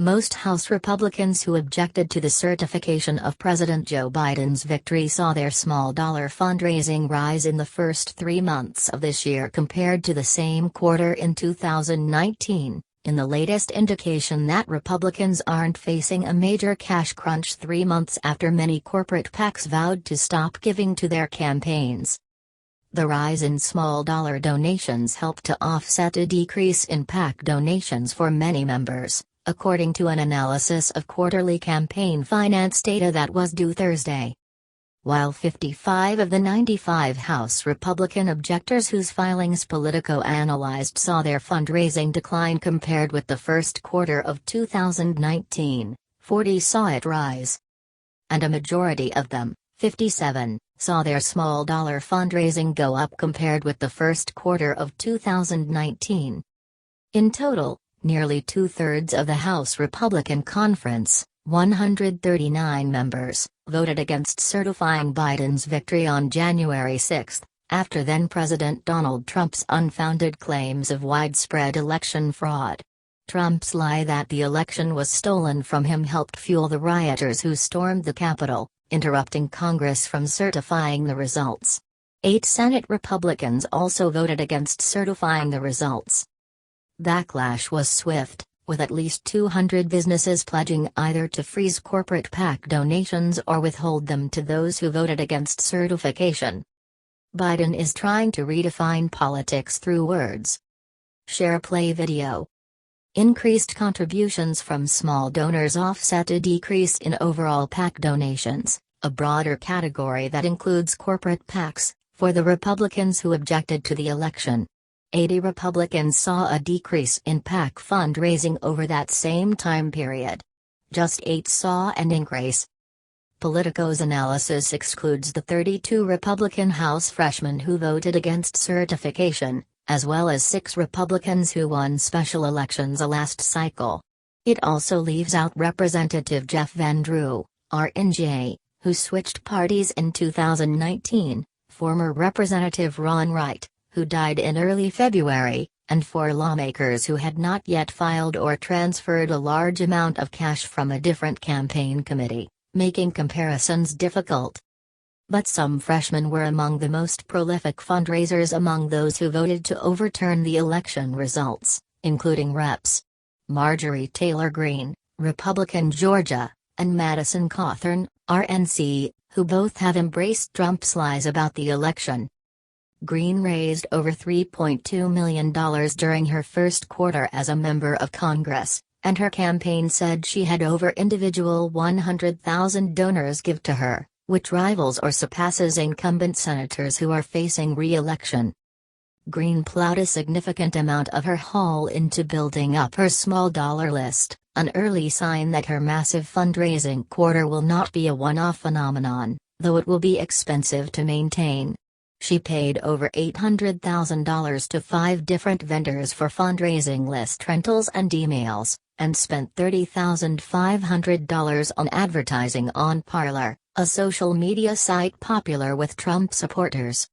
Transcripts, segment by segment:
Most House Republicans who objected to the certification of President Joe Biden's victory saw their small dollar fundraising rise in the first 3 months of this year compared to the same quarter in 2019, in the latest indication that Republicans aren't facing a major cash crunch 3 months after many corporate PACs vowed to stop giving to their campaigns. The rise in small dollar donations helped to offset a decrease in PAC donations for many members, according to an analysis of quarterly campaign finance data that was due Thursday. While 55 of the 95 House Republican objectors whose filings Politico analyzed saw their fundraising decline compared with the first quarter of 2019, 40 saw it rise. And a majority of them, 57, saw their small dollar fundraising go up compared with the first quarter of 2019. In total, nearly two-thirds of the House Republican Conference, 139 members, voted against certifying Biden's victory on January 6, after then-President Donald Trump's unfounded claims of widespread election fraud. Trump's lie that the election was stolen from him helped fuel the rioters who stormed the Capitol, interrupting Congress from certifying the results. 8 Senate Republicans also voted against certifying the results. Backlash was swift, with at least 200 businesses pledging either to freeze corporate PAC donations or withhold them to those who voted against certification. Biden is trying to redefine politics through words. Share play video. Increased contributions from small donors offset a decrease in overall PAC donations, a broader category that includes corporate PACs, for the Republicans who objected to the election. 80 Republicans saw a decrease in PAC fundraising over that same time period. Just 8 saw an increase. Politico's analysis excludes the 32 Republican House freshmen who voted against certification, as well as 6 Republicans who won special elections last cycle. It also leaves out Representative Jeff Van Drew, RNJ, who switched parties in 2019, former Representative Ron Wright, who died in early February, and 4 lawmakers who had not yet filed or transferred a large amount of cash from a different campaign committee, making comparisons difficult. But some freshmen were among the most prolific fundraisers among those who voted to overturn the election results, including Reps. Marjorie Taylor Greene, Republican Georgia, and Madison Cawthorn, RNC, who both have embraced Trump's lies about the election. Greene raised over $3.2 million during her first quarter as a member of Congress, and her campaign said she had over individual 100,000 donors give to her, which rivals or surpasses incumbent senators who are facing re-election. Greene plowed a significant amount of her haul into building up her small dollar list, an early sign that her massive fundraising quarter will not be a one-off phenomenon, though it will be expensive to maintain. She paid over $800,000 to 5 different vendors for fundraising list rentals and emails, and spent $30,500 on advertising on Parler, a social media site popular with Trump supporters.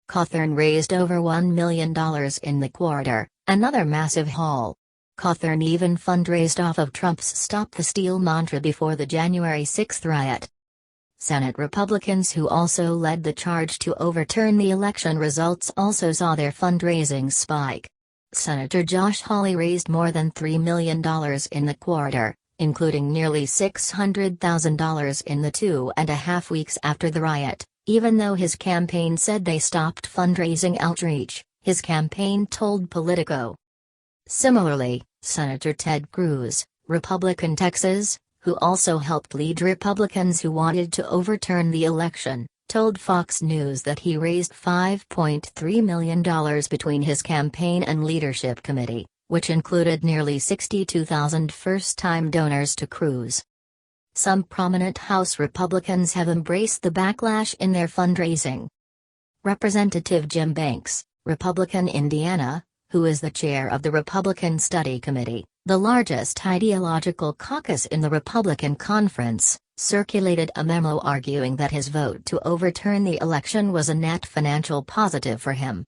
Cawthorn raised over $1 million in the quarter, another massive haul. Cawthorn even fundraised off of Trump's Stop the Steal mantra before the January 6 riot. Senate Republicans who also led the charge to overturn the election results also saw their fundraising spike. Senator Josh Hawley raised more than $3 million in the quarter, including nearly $600,000 in the 2.5 weeks after the riot, even though his campaign said they stopped fundraising outreach, his campaign told Politico. Similarly, Senator Ted Cruz, Republican Texas, who also helped lead Republicans who wanted to overturn the election, told Fox News that he raised $5.3 million between his campaign and leadership committee, which included nearly 62,000 first-time donors to Cruz. Some prominent House Republicans have embraced the backlash in their fundraising. Representative Jim Banks, Republican Indiana, who is the chair of the Republican Study Committee, the largest ideological caucus in the Republican Conference, circulated a memo arguing that his vote to overturn the election was a net financial positive for him.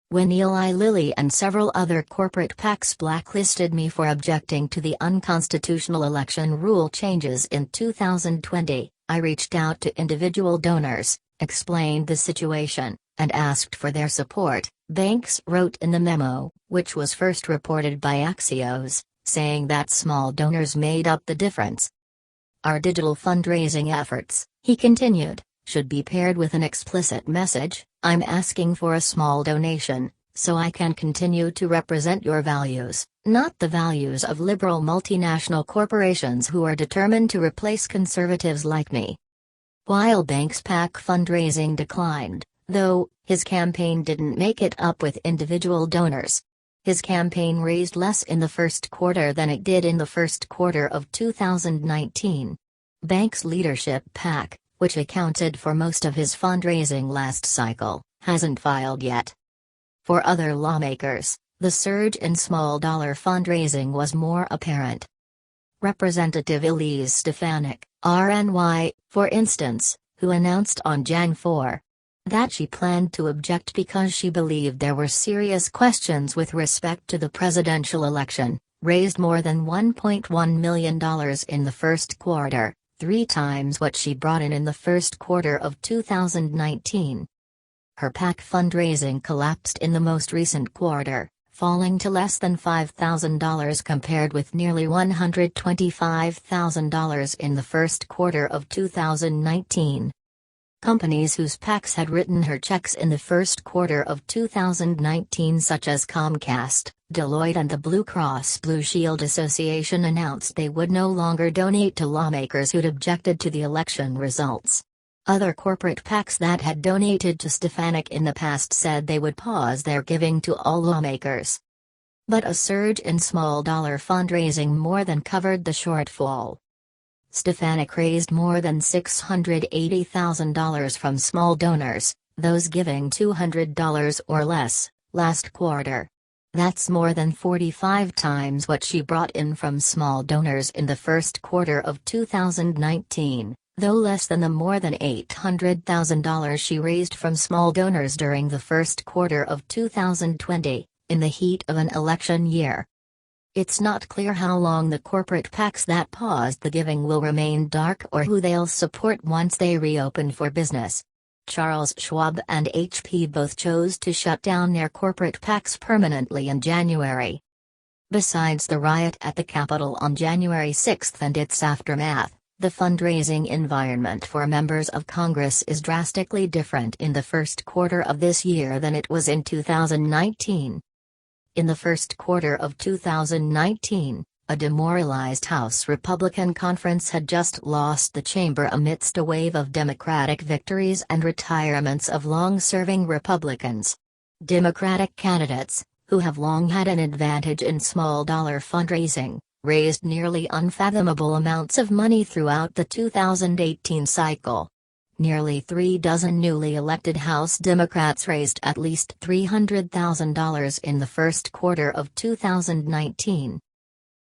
When Eli Lilly and several other corporate PACs blacklisted me for objecting to the unconstitutional election rule changes in 2020, I reached out to individual donors, explained the situation, and asked for their support, Banks wrote in the memo, which was first reported by Axios, saying that small donors made up the difference. Our digital fundraising efforts, he continued, should be paired with an explicit message: I'm asking for a small donation, so I can continue to represent your values, not the values of liberal multinational corporations who are determined to replace conservatives like me. While Banks' PAC fundraising declined, though, his campaign didn't make it up with individual donors. His campaign raised less in the first quarter than it did in the first quarter of 2019. Banks' leadership PAC, which accounted for most of his fundraising last cycle, hasn't filed yet. For other lawmakers, the surge in small-dollar fundraising was more apparent. Representative Elise Stefanik, RNY, for instance, who announced on Jan 4 that she planned to object because she believed there were serious questions with respect to the presidential election, raised more than $1.1 million in the first quarter, 3 times what she brought in the first quarter of 2019. Her PAC fundraising collapsed in the most recent quarter, falling to less than $5,000 compared with nearly $125,000 in the first quarter of 2019. Companies whose PACs had written her checks in the first quarter of 2019, such as Comcast, Deloitte and the Blue Cross Blue Shield Association, announced they would no longer donate to lawmakers who'd objected to the election results. Other corporate PACs that had donated to Stefanik in the past said they would pause their giving to all lawmakers. But a surge in small-dollar fundraising more than covered the shortfall. Stefanik raised more than $680,000 from small donors, those giving $200 or less, last quarter. That's more than 45 times what she brought in from small donors in the first quarter of 2019, though less than the more than $800,000 she raised from small donors during the first quarter of 2020, in the heat of an election year. It's not clear how long the corporate PACs that paused the giving will remain dark or who they'll support once they reopen for business. Charles Schwab and HP both chose to shut down their corporate PACs permanently in January. Besides the riot at the Capitol on January 6 and its aftermath, the fundraising environment for members of Congress is drastically different in the first quarter of this year than it was in 2019. In the first quarter of 2019, a demoralized House Republican conference had just lost the chamber amidst a wave of Democratic victories and retirements of long-serving Republicans. Democratic candidates, who have long had an advantage in small-dollar fundraising, raised nearly unfathomable amounts of money throughout the 2018 cycle. Nearly 3 dozen newly elected House Democrats raised at least $300,000 in the first quarter of 2019.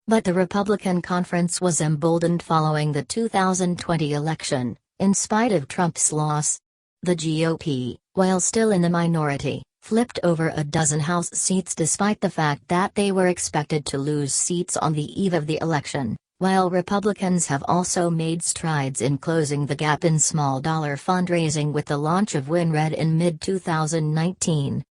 But the Republican conference was emboldened following the 2020 election, in spite of Trump's loss. The GOP, while still in the minority, flipped over a dozen House seats despite the fact that they were expected to lose seats on the eve of the election. While Republicans have also made strides in closing the gap in small-dollar fundraising with the launch of WinRed in mid-2019.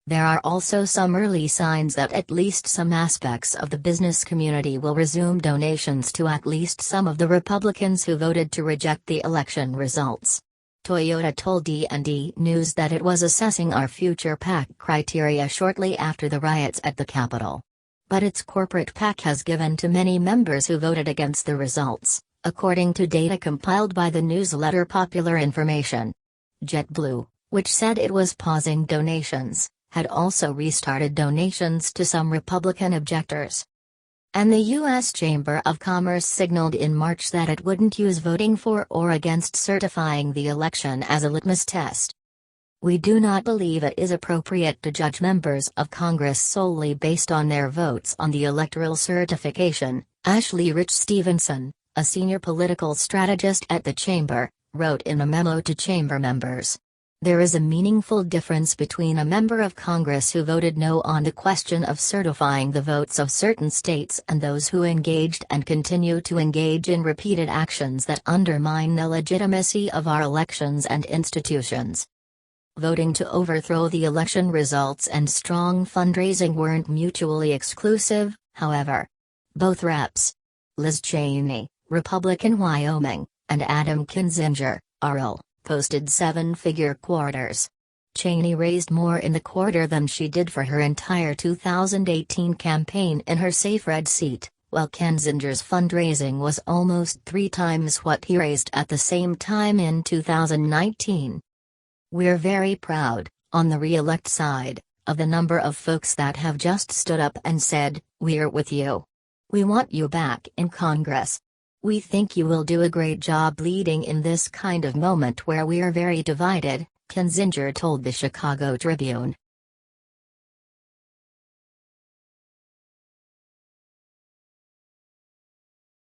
There are also some early signs that at least some aspects of the business community will resume donations to at least some of the Republicans who voted to reject the election results. Toyota told D&D News that it was assessing our future PAC criteria shortly after the riots at the Capitol. But its corporate PAC has given to many members who voted against the results, according to data compiled by the newsletter Popular Information. JetBlue, which said it was pausing donations, had also restarted donations to some Republican objectors. And the U.S. Chamber of Commerce signaled in March that it wouldn't use voting for or against certifying the election as a litmus test. We do not believe it is appropriate to judge members of Congress solely based on their votes on the electoral certification, Ashley Rich Stevenson, a senior political strategist at the Chamber, wrote in a memo to Chamber members. There is a meaningful difference between a member of Congress who voted no on the question of certifying the votes of certain states and those who engaged and continue to engage in repeated actions that undermine the legitimacy of our elections and institutions. Voting to overthrow the election results and strong fundraising weren't mutually exclusive, however. Both Reps. Liz Cheney, Republican Wyoming, and Adam Kinzinger, RL, posted seven-figure quarters. Cheney raised more in the quarter than she did for her entire 2018 campaign in her safe red seat, while Kinzinger's fundraising was almost 3 times what he raised at the same time in 2019. We're very proud, on the re-elect side, of the number of folks that have just stood up and said, "We're with you. We want you back in Congress. We think you will do a great job leading in this kind of moment where we're very divided," Kinzinger told the Chicago Tribune.